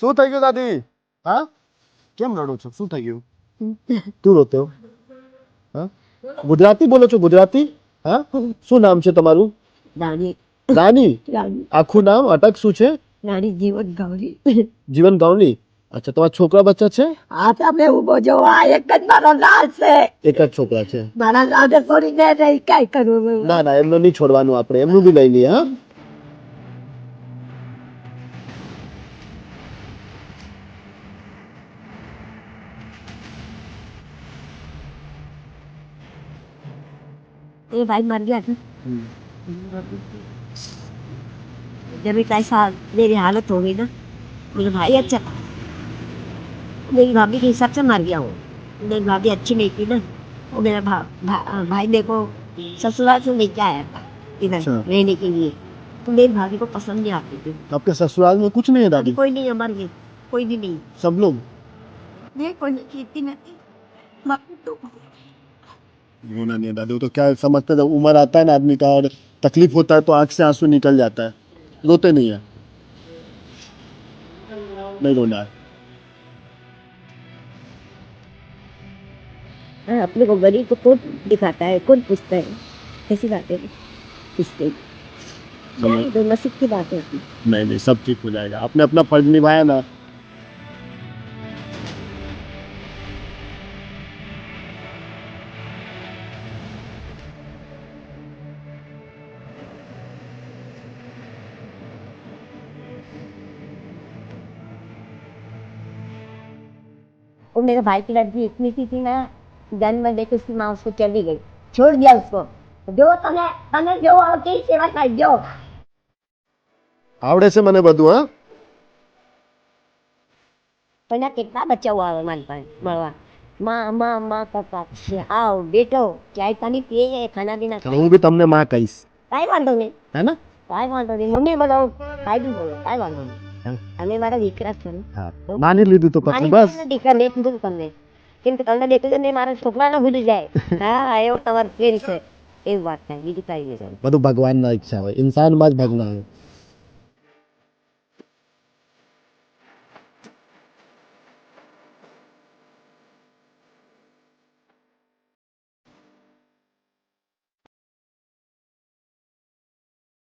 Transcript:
શું થઈ ગયું દાદી? હા, કેમ રડો છો? શું થઈ ગયું? તું રોતો? હા, ગુજરાતી બોલો છો? ગુજરાતી? હા, શું નામ છે તમારું? રાણી રાની? રાણી આખું નામ અટક શું છે? રાણી જીવન ગાવરી. જીવન ગાવની. અચ્છા, તમારા છોકરા બચ્ચા છે? આ તમે ઉભો જો, આ એક જ મારો લાલ છે. એક જ છોકરા છે. મારા લાલને છોડીને નહીં કાંઈ કરવું. ના ના, એમનું નહીં છોડવાનું, આપણે એમનું બી લઈ લઈએ. હા, ये भाई मर गया था। जब इतना साल मेरी हालत हो गई ना, मेरा भाई अच्छा, मेरी भाभी के हिसाब से मर गया हूँ। मेरी भाभी अच्छी नहीं थी ना, वो मेरा भाई मेरे को ससुराल से लेके आया था इधर अच्छा। रहने के लिए। तो मेरी भाभी को पसंद नहीं आती थी। आपके ससुराल में कुछ नहीं है अभी दादी? कोई नहीं है, मर गई, कोई भी नहीं। सब लोग? नहीं, कोई नहीं, खेती नहीं थी। मर तो होना नहीं है दादी, वो तो क्या समझते हैं, जब उम्र आता है ना आदमी का और तकलीफ होता है तो आंख से आंसू निकल जाता है, रोते नहीं है। नहीं रोना है। हाँ, अपने को गरीब को कौन दिखाता है, कौन पूछता है? कैसी बात है? पूछते तो नसीब की बात होती। नहीं नहीं, सब ठीक हो जाएगा, आपने अपना फर्ज निभाया ना। और मेरे भाई की लड़की इतनी सी थी ना, जन्म में देख उसकी माँ उसको चली गई, छोड़ दिया उसको। जो तने तने जो होती सेवा कर जो। આવડે છે મને બધું. હા, પહેલા કેટલા બચ્ચા હુआ मन पर મળવા माँ माँ माँ करता आओ बेटो चाय पानी पिए, खाना पीना તો હું બી તમને માં કહીશ, કાંઈ વાંધો નહીં, હે ને? કાંઈ વાંધો નહીં. મમ્મી બોલો, કાંઈ બી બોલો, કાંઈ વાંધો નહીં. અમે મારા દીકરા છે ને. હા, માની લીધું તો પછી બસ. દીકરા ને કીધું તમને, કેમ કે તમને દેખું તો મારા છોકરાને ભૂલી જાય. હા, એવો તમારો પ્રેમ છે, એવી વાત થાય, બીજું કાંઈ નહીં. બધું ભગવાનના ઈચ્છા હોય, ઇન્સાનમાં જ ભગવાન હોય.